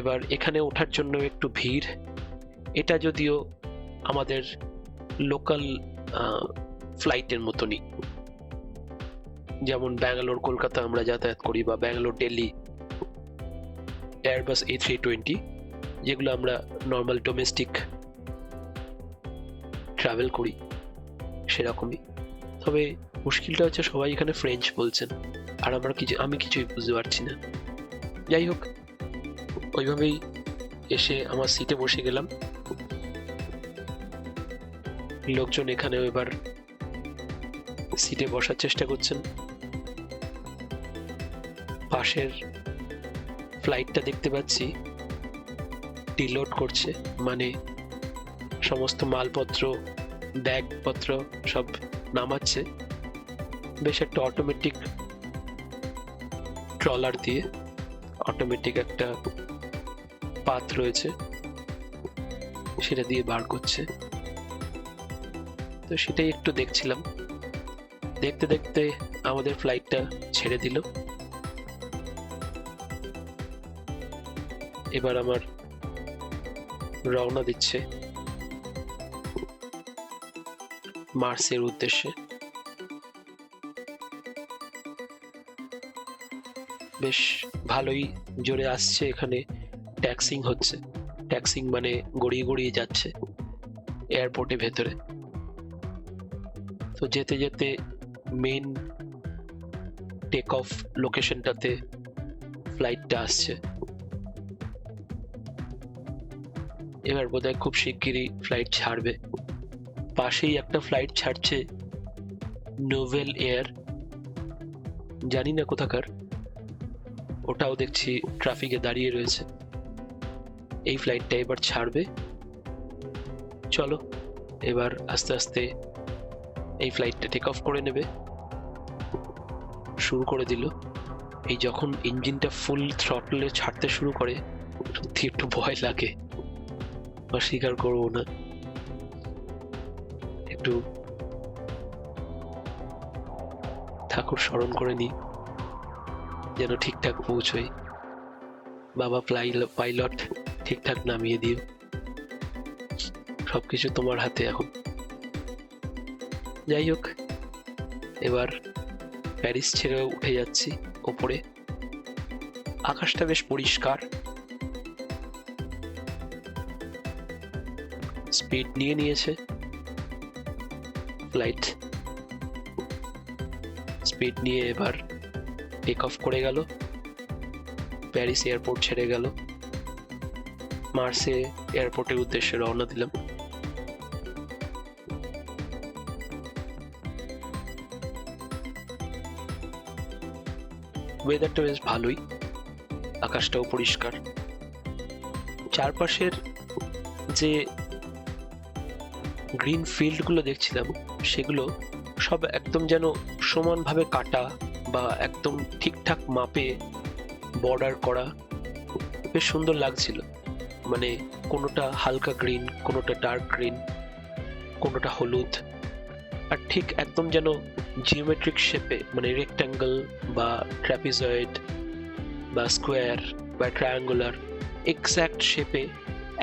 এবার এখানে ওঠার জন্য একটু ভিড়। এটা যদিও আমাদের লোকাল ফ্লাইটের মতনই, যেমন ব্যাঙ্গালোর কলকাতা আমরা যাতায়াত করি, বা ব্যাঙ্গালোর দিল্লি এয়ারবাস A320, যেগুলো আমরা নর্মাল ডোমেস্টিক ট্রাভেল করি সেরকমই। তবে মুশকিলটা হচ্ছে সবাই এখানে ফ্রেঞ্চ বলছেন, আর আমি কিছুই বুঝতে পারছি না। যাই হোক, ওইভাবেই এসে আমার সিটে বসে গেলাম। লোকজন এখানেও এবার সিটে বসার চেষ্টা করছেন। পাশের ফ্লাইটটা দেখতে পাচ্ছি ডিলোড করছে, মানে সমস্ত মালপত্র ব্যাগপত্র সব নামাচ্ছে। বেশ একটা অটোমেটিক ট্রলার দিয়ে, অটোমেটিক একটা পাথ রয়েছে, সেটা দিয়ে বার করছে। তো সেটাই একটু দেখছিলাম। দেখতে দেখতে আমাদের ফ্লাইটটা ছেড়ে দিল। এবার আমার রওনা দিচ্ছে মার্সের উদ্দেশ্যে। বেশ ভালোই জোরে আসছে, এখানে ট্যাক্সিং হচ্ছে। ট্যাক্সিং মানে গড়িয়ে গড়িয়ে যাচ্ছে এয়ারপোর্টের ভেতরে। তো যেতে যেতে মেইন টেক অফ লোকেশনটাতে ফ্লাইটটা আসছে। এবার বোধহয় খুব শিগগিরই ফ্লাইট ছাড়বে। পাশেই একটা ফ্লাইট ছাড়ছে নোভেল এয়ার, জানি না কোথাকার, ওটাও দেখছি ট্রাফিকে দাঁড়িয়ে রয়েছে। এই ফ্লাইটটা এবার ছাড়বে। চলো এবার আস্তে আস্তে এই ফ্লাইটটা টেক অফ করে নেবে। শুরু করে দিল। এই যখন ইঞ্জিনটা ফুল থ্রটলে ছাড়তে শুরু করে, সত্যি একটু ভয় লাগে, অস্বীকার করবো না। একটু ঠাকুর স্মরণ করে নি যেন ঠিকঠাক পৌঁছই। বাবা পাইলট ঠিকঠাক নামিয়ে দিও, সবকিছু তোমার হাতে এখন। যাই হোক, এবার প্যারিস ছেড়ে উঠে যাচ্ছি ওপরে। আকাশটা বেশ পরিষ্কার, স্পিড নিয়ে নিয়েছে ফ্লাইট। স্পিড নিয়ে এবার টেক অফ করে গেল, প্যারিস এয়ারপোর্ট ছেড়ে গেল। মার্সে এয়ারপোর্টের উদ্দেশ্যে রওনা দিলাম। ওয়েদারটা বেশ ভালোই, আকাশটাও পরিষ্কার। চারপাশের যে গ্রিন ফিল্ড গুলো দেখছিলাম, সেগুলো সব একদম যেন সমানভাবে কাটা, বা একদম ঠিকঠাক মাপে বর্ডার করা। বেশ সুন্দর লাগছিল, মানে কোনোটা হালকা গ্রিন, কোনোটা ডার্ক গ্রিন, কোনোটা হলুদ, আর ঠিক একদম যেন জিওমেট্রিক শেপে, মানে রেক্ট্যাঙ্গেল বা ট্র্যাপিজয়েড বা স্কোয়ার বা ট্রায়াঙ্গুলার, এক্স্যাক্ট শেপে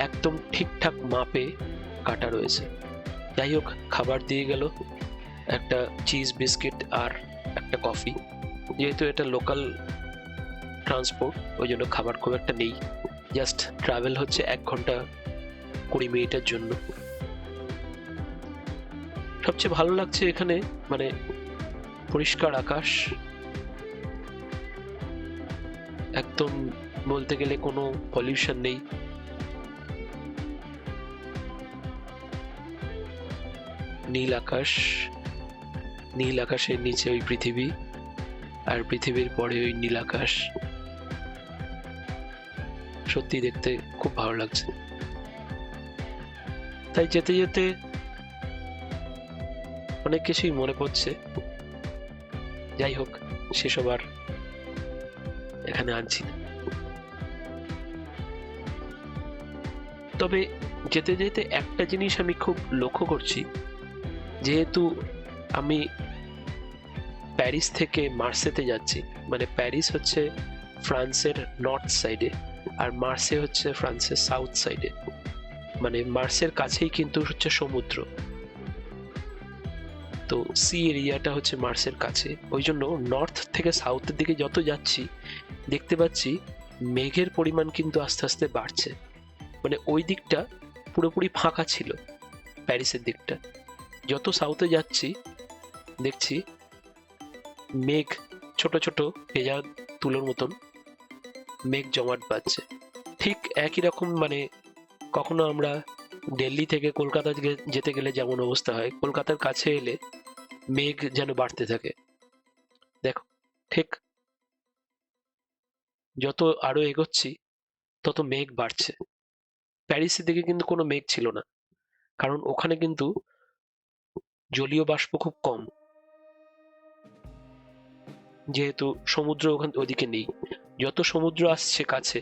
একদম ঠিকঠাক মাপে কাটা রয়েছে। যাই হোক, খাবার দিয়ে গেল, একটা চিজ বিস্কিট আর একটা কফি। যেহেতু এটা লোকাল ট্রান্সপোর্ট, ওই জন্য খাবার খুব একটা নেই, জাস্ট ট্রাভেল হচ্ছে 1 ঘন্টা 20 মিনিটের জন্য। সবচেয়ে ভালো লাগছে এখানে মানে পরিষ্কার আকাশ, একদম বলতে গেলে কোনো পলিউশন নেই। নীল আকাশ, নীল আকাশের নিচে ওই পৃথিবী, আর পৃথিবীর পরে ওই নীল আকাশ। সত্যি দেখতে খুব ভালো লাগছে। তাই যেতে যেতে অনেক কিছুই মনে পড়ছে। যাই হোক, সেসব আর এখানে আনছি না। তবে যেতে যেতে একটা জিনিস আমি খুব লক্ষ্য করছি, যেহেতু আমি প্যারিস থেকে মার্সেতে যাচ্ছি, মানে প্যারিস হচ্ছে ফ্রান্সের নর্থ সাইডে আর মার্সে হচ্ছে ফ্রান্সের সাউথ সাইডে, মানে মার্সের কাছেই কিন্তু হচ্ছে সমুদ্র। তো সি এরিয়াটা হচ্ছে মার্সের কাছে, ওই জন্য নর্থ থেকে সাউথের দিকে যত যাচ্ছি দেখতে পাচ্ছি মেঘের পরিমাণ কিন্তু আস্তে আস্তে বাড়ছে। মানে ওই দিকটা পুরোপুরি ফাঁকা ছিল, প্যারিসের দিকটা। যত সাউথে যাচ্ছি দেখছি মেঘ ছোট ছোট ভেজা তুলোর মতন মেঘ জমাট বাঁধছে। ঠিক একই রকম, মানে কখনো আমরা দিল্লি থেকে কলকাতা যেতে গেলে যেমন অবস্থা হয়, কলকাতার কাছে এলে মেঘ যেন বাড়তে থাকে। দেখো, ঠিক যত আরো এগোচ্ছি তত মেঘ বাড়ছে। প্যারিসের দিকে কিন্তু কোনো মেঘ ছিল না, কারণ ওখানে কিন্তু জলীয় বাষ্প খুব কম, যেহেতু সমুদ্র ওখান ওদিকে নেই। যত সমুদ্র আসছে কাছে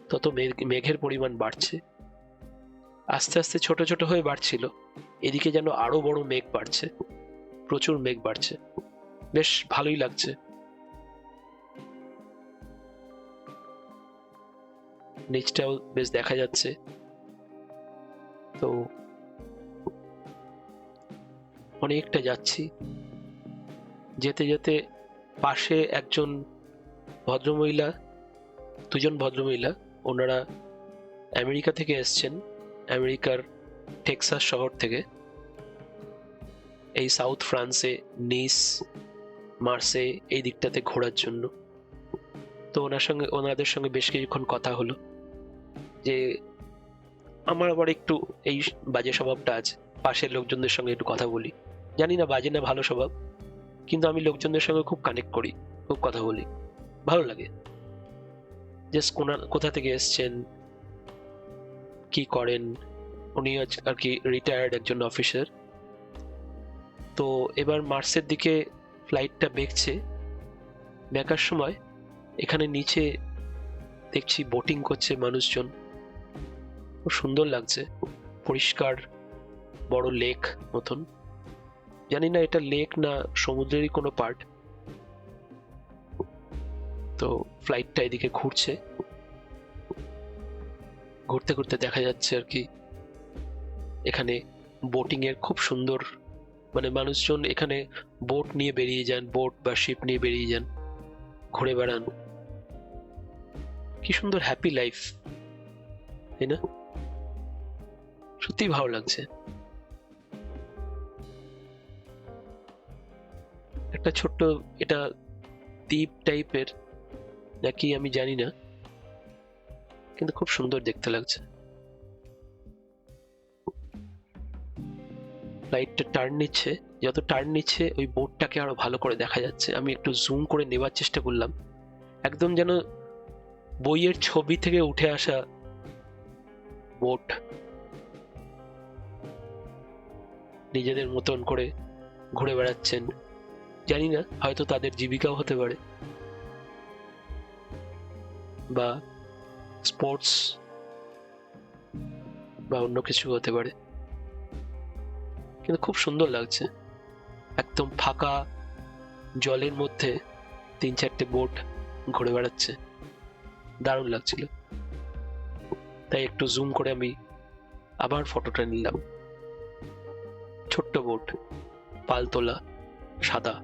তত মেঘের পরিমাণ বাড়ছে। আস্তে আস্তে ছোট ছোট হয়ে বাড়ছিল, এদিকে যেন আরো বড় মেঘ বাড়ছে, প্রচুর মেঘ বাড়ছে। বেশ ভালোই লাগছে। নিচটাও বেশ দেখা যাচ্ছে। তো অনেকটা যাচ্ছি, যেতে যেতে পাশে একজন ভদ্রমহিলা, দুজন ভদ্রমহিলা, ওনারা আমেরিকা থেকে এসছেন, আমেরিকার টেক্সাস শহর থেকে এই সাউথ ফ্রান্সে নিস মার্সে এই দিকটাতে ঘোরার জন্য। তো ওনাদের সঙ্গে বেশ কিছুক্ষণ কথা হলো। যে আমার আবার একটু এই বাজে স্বভাবটা আছে, পাশের লোকজনদের সঙ্গে একটু কথা বলি। জানি না বাজে না ভালো স্বভাব, কিন্তু আমি লোকজনদের সঙ্গে খুব কানেক্ট করি, খুব কথা বলি, ভালো লাগে। জাস্ট কোথা থেকে এসছেন, কি করেন। উনি আর কি রিটায়ার্ড একজন অফিসার। তো এবার মার্সের দিকে ফ্লাইটটা বেঁকার সময় এখানে নিচে দেখছি বোটিং করছে মানুষজন, খুব সুন্দর লাগছে। পরিষ্কার বড় লেক মতন, জানি না এটা লেক না সমুদ্রেরই কোনো পার্ট। তো ফ্লাইটটা এদিকে ঘুরতে ঘুরতে দেখা যাচ্ছে আর কি এখানে বোটিং এর খুব সুন্দর, মানে মানুষজন এখানে বোট নিয়ে বেরিয়ে যান, বোট বা শিপ নিয়ে বেরিয়ে যান, ঘুরে বেড়ান। কি সুন্দর হ্যাপি লাইফ, তাই না? সত্যি ভালো লাগছে। একটা ছোট্ট, এটা দ্বীপ টাইপের নাকি আমি জানি না, কিন্তু খুব সুন্দর দেখতে লাগছে। ফ্লাইটটা টার্ন নিচ্ছে, যত টার্ন নিচ্ছে ওই বোটটাকে আরো ভালো করে দেখা যাচ্ছে। আমি একটু জুম করে নেবার চেষ্টা করলাম, একদম যেন বইয়ের ছবি থেকে উঠে আসা বোট, নিজেদের মতন করে ঘুরে বেড়াচ্ছেন। জানি না, হয়তো তাদের জীবিকাও হতে পারে, বা স্পোর্টস বা অন্য কিছু হতে পারে, কিন্তু খুব সুন্দর লাগছে। একদম ফাঁকা জলের মধ্যে 3-4টে বোট ঘুরে বেড়াচ্ছে, দারুণ লাগছিল। তাই একটু জুম করে আমি আবার ফটোটা নিলাম। ছোট্ট বোট, পালতোলা, সাদা।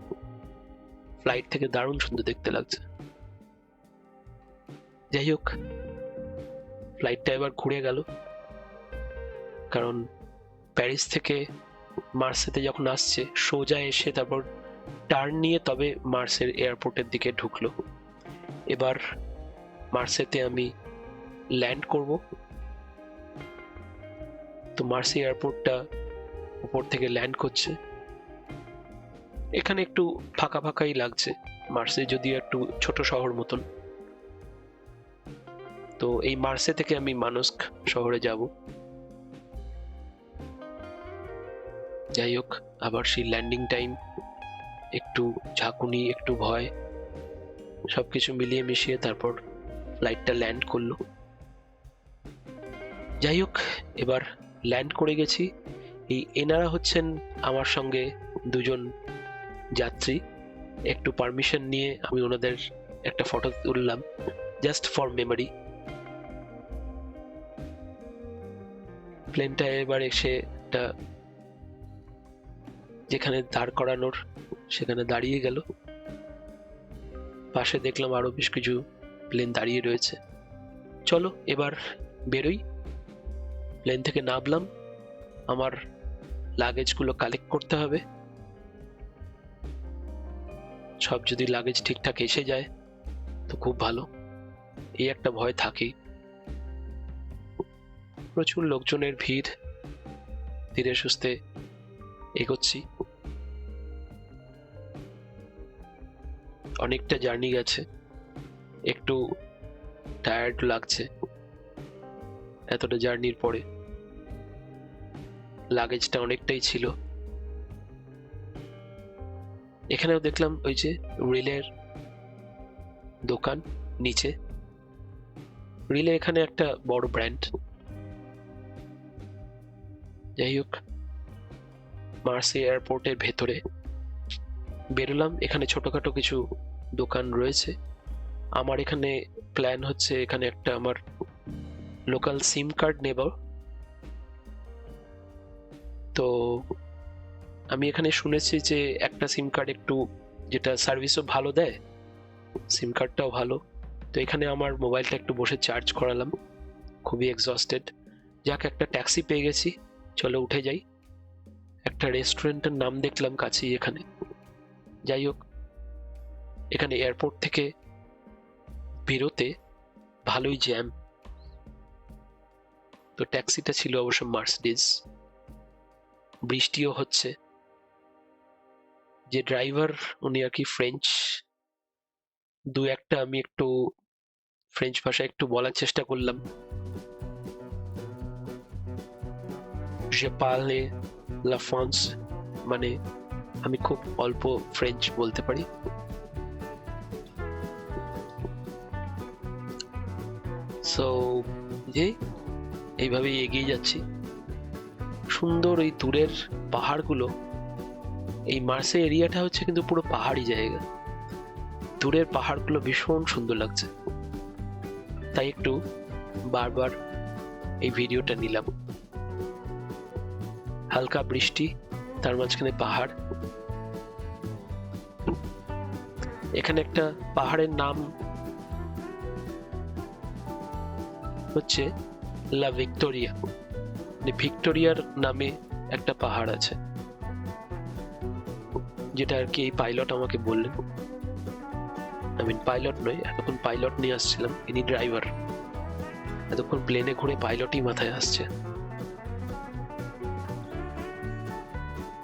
ফ্লাইট থেকে দারুণ সুন্দর দেখতে লাগছে। যাই হোক, ফ্লাইটটা এবার ঘুরে গেল, কারণ প্যারিস থেকে মার্সেতে যখন আসছে সোজা এসে তারপর টার্ন নিয়ে তবে মার্সের এয়ারপোর্টের দিকে ঢুকলো। এবার মার্সেতে আমি ল্যান্ড করব। তো মার্সে এয়ারপোর্টটা উপর থেকে ল্যান্ড করছে। এখানে একটু ফাঁকা ফাঁকাই লাগছে, মার্সে যদিও একটু ছোট শহর মতন। তো এই মার্সে থেকে আমি মানস্ক শহরে যাব। যাই হোক, আবার সেই ল্যান্ডিং টাইম, একটু ঝাঁকুনি, একটু ভয়, সবকিছু মিলিয়ে মিশিয়ে তারপর ফ্লাইটটা ল্যান্ড করলো। যাই হোক, এবার ল্যান্ড করে গেছি। এনারা হচ্ছেন আমার সঙ্গে দুজন যাত্রী। একটু পারমিশন নিয়ে আমি ওনাদের একটা ফটো তুললাম, জাস্ট ফর মেমোরি। প্লেনটা এবার এসে একটা যেখানে দাঁড় করানোর সেখানে দাঁড়িয়ে গেল। পাশে দেখলাম আরো বেশ কিছু প্লেন দাঁড়িয়ে রয়েছে। চলো এবার বেরোই। প্লেন থেকে নামলাম, আমার লাগেজগুলো কালেক্ট করতে হবে। সব যদি লাগেজ ঠিকঠাক এসে যায় তো খুব ভালো, এই একটা ভয় থাকেই। প্রচুর লোকজনের ভিড়, ধীরে সুস্থে এগোচ্ছি। অনেকটা জার্নি গেছে, একটু টায়ার্ড লাগছে এতটা জার্নির পরে। লাগেজটা অনেকটাই ছিল। এখানেও দেখলাম ওই যে রিলের দোকান নিচে। রিলে এখানে একটা বড় ব্র্যান্ড। যাই হোক, মার্সে এয়ারপোর্টের ভেতরে বেরোলাম। এখানে ছোটখাটো কিছু দোকান রয়েছে। আমার এখানে প্ল্যান হচ্ছে এখানে একটা আমার লোকাল সিম কার্ড নেব। তো আমি এখানে শুনেছি যে একটা সিম কার্ড একটু যেটা সার্ভিসও ভালো দেয়, সিম কার্ডটাও ভালো। তো এখানে আমার মোবাইলটা একটু বসে চার্জ করালাম, খুবই এক্সস্টেড। যাক, একটা ট্যাক্সি পেয়ে গেছি, চলো উঠে যাই। একটা রেস্টুরেন্টের নাম দেখলাম কাছেই এখানে। যাই হোক, এখানে এয়ারপোর্ট থেকে বেরোতে ভালোই জ্যাম। তো ট্যাক্সিটা ছিল অবশ্য মার্সিডিজ। বৃষ্টিও হচ্ছে। যে ড্রাইভার উনি আর কি ফ্রেঞ্চ, দু একটা আমি একটু ফ্রেঞ্চ ভাষায় একটু বলার চেষ্টা করলাম। Je parle la France, মানে আমি খুব অল্প ফ্রেঞ্চ বলতে পারি। সো যে এইভাবেই এগিয়ে যাচ্ছি। সুন্দর এই দূরের পাহাড়গুলো। এই মার্সে এরিয়াটা হচ্ছে কিন্তু পুরো পাহাড়ি জায়গা। দূরের পাহাড়গুলো ভীষণ সুন্দর লাগছে, তাই একটু বারবার এই ভিডিওটা নিলাম। হালকা বৃষ্টি, তার মাঝখানে পাহাড়। এখানে একটা পাহাড়ের নাম হচ্ছে লা ভিক্টোরিয়া, মানে ভিক্টোরিয়ার নামে একটা পাহাড় আছে, যেটা আর কি এই পাইলট আমাকে বললেন। পাইলট নয়, এতক্ষণ পাইলট নিয়ে আসছিলাম, ইনি ড্রাইভার। এতক্ষণ প্লেনে ঘুরে পাইলটই মাথায় আসছে।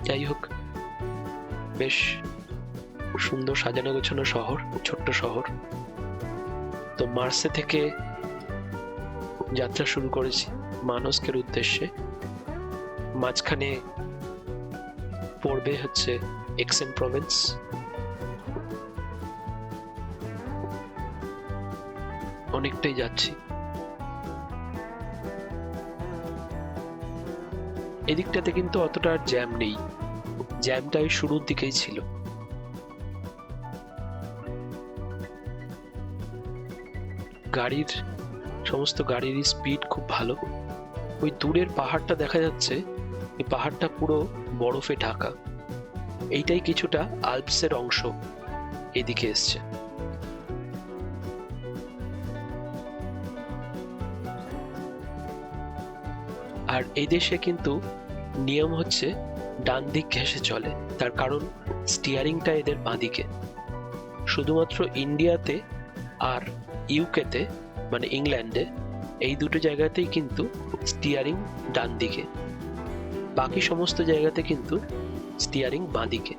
যাই হোক, বেশ সুন্দর সাজানো গোছানো শহর, ছোট্ট শহর। তো মার্সে থেকে যাত্রা শুরু করেছি মানস্কের উদ্দেশ্যে। মাঝখানে পড়বে হচ্ছে এক্সেন প্রভিন্স। অনেকটাই যাচ্ছি। এদিকটাতে কিন্তু অতটা জ্যাম নেই, জ্যামটা ওই শুরুর দিকেই ছিল। গাড়ির সমস্ত গাড়ির স্পিড খুব ভালো। ওই দূরের পাহাড়টা দেখা যাচ্ছে, এই পাহাড়টা পুরো বরফে ঢাকা। এইটাই কিছুটা আল্পসের অংশ এদিকে এসছে। আর এই দেশে কিন্তু নিয়ম হচ্ছে ডান দিক ঘেঁষে চলে, তার কারণ স্টিয়ারিংটা এদের বাঁদিকে। শুধুমাত্র ইন্ডিয়াতে আর ইউকেতে, মানে ইংল্যান্ডে, এই দুটো জায়গাতেই কিন্তু স্টিয়ারিং ডান দিকে, বাকি সমস্ত জায়গাতে কিন্তু স্টিয়ারিং বাঁদিকে।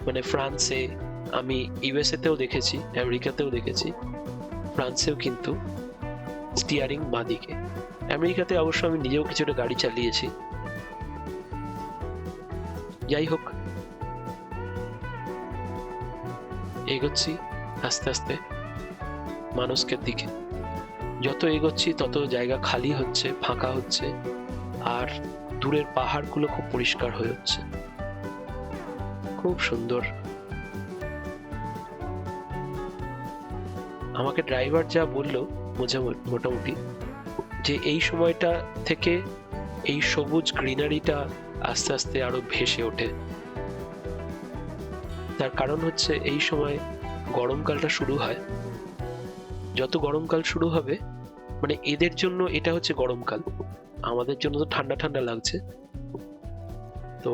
মানে ফ্রান্সে, আমি ইউএসএ তেও দেখেছি, আমেরিকাতেও দেখেছি, ফ্রান্সেও কিন্তু স্টিয়ারিং বাঁদিকে। আমেরিকাতে অবশ্য আমি নিজেও কিছুটা গাড়ি চালিয়েছি। যাই হোক, এগোচ্ছি আস্তে আস্তে মানুষকে দিকে। যত এগোচ্ছি তত জায়গা খালি হচ্ছে, ফাঁকা হচ্ছে, আর দূরের পাহাড়গুলো খুব পরিষ্কার হয়ে হচ্ছে, খুব সুন্দর। আমাকে ড্রাইভার যা বললো মোটামুটি, যে এই সময়টা থেকে এই সবুজ গ্রিনারিটা আস্তে আস্তে আরো ভেসে ওঠে। তার কারণ হচ্ছে এই সময় গরমকালটা শুরু হয়। যত গরমকাল শুরু হবে, মানে এদের জন্য এটা হচ্ছে গরমকাল, আমাদের জন্য তো ঠান্ডা ঠান্ডা লাগছে। তো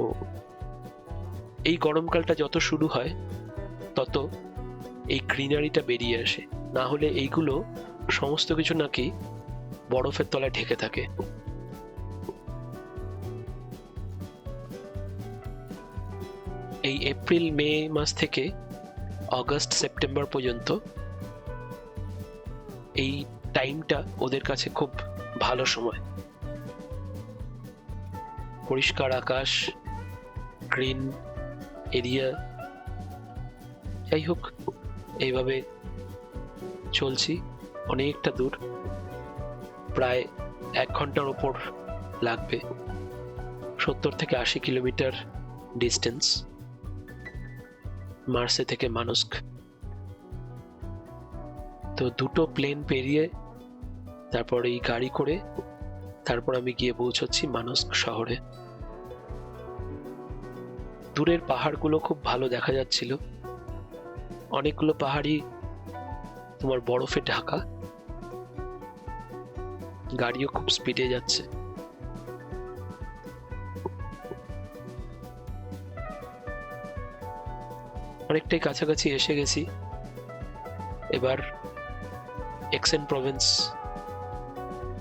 এই গরমকালটা যত শুরু হয় তত এই গ্রিনারিটা বেরিয়ে আসে, না হলে এইগুলো সমস্ত কিছু নাকি বরফের তলায় ঢেকে থাকে। এই এপ্রিল মে মাস থেকে অগস্ট সেপ্টেম্বর পর্যন্ত এই টাইমটা ওদের কাছে খুব ভালো সময়। পরিষ্কার আকাশ, গ্রিন এরিয়া। যাই হোক, এইভাবে চলছি অনেকটা দূর, প্রায় 1 ঘন্টার ওপর লাগবে, 70 থেকে 80 কিলোমিটার ডিস্টেন্স মার্সে থেকে মানস্ক। তো দুটো প্লেন পেরিয়ে তারপর এই গাড়ি করে তারপর আমি গিয়ে পৌঁছচ্ছি মানস্ক শহরে। দূরের পাহাড়গুলো খুব ভালো দেখা যাচ্ছিল, অনেকগুলো পাহাড়ই তোমার বরফে ঢাকা। গাড়িও খুব স্পিডে যাচ্ছে। অনেকটাই কাছাকাছি এসে গেছি। এবার এক্সেন প্রভিন্স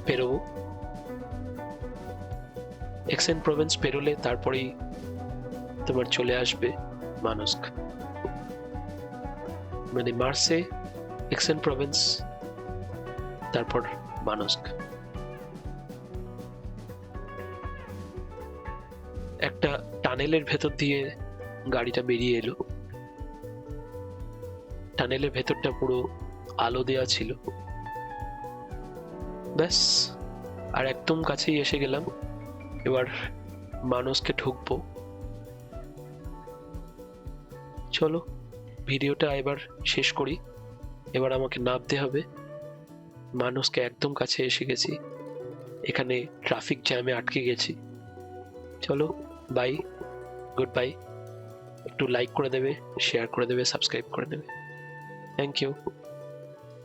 পেরোবো। এক্সেন প্রভিন্স পেরোলে তারপরেই তোমার চলে আসবে মানস্ক। মানে মার্সে, এক্সেন প্রভিন্স, তারপর মানস্ক। একটা টানেলের ভেতর দিয়ে গাড়িটা বেরিয়ে এলো। টানেলের ভেতরটা পুরো আলো দেয়া ছিল। ব্যাস, আর একদম কাছেই এসে গেলাম। এবার মানস্কে ঢুকবো। চলো ভিডিওটা এবার শেষ করি। এবার আমাকে নামতে হবে। মানস্কে একদম কাছে এসে গেছি, এখানে ট্রাফিক জ্যামে আটকে গেছি। চলো বাই, গুড বাই। একটু লাইক করে দেবে, শেয়ার করে দেবে, সাবস্ক্রাইব করে দেবে। Thank you.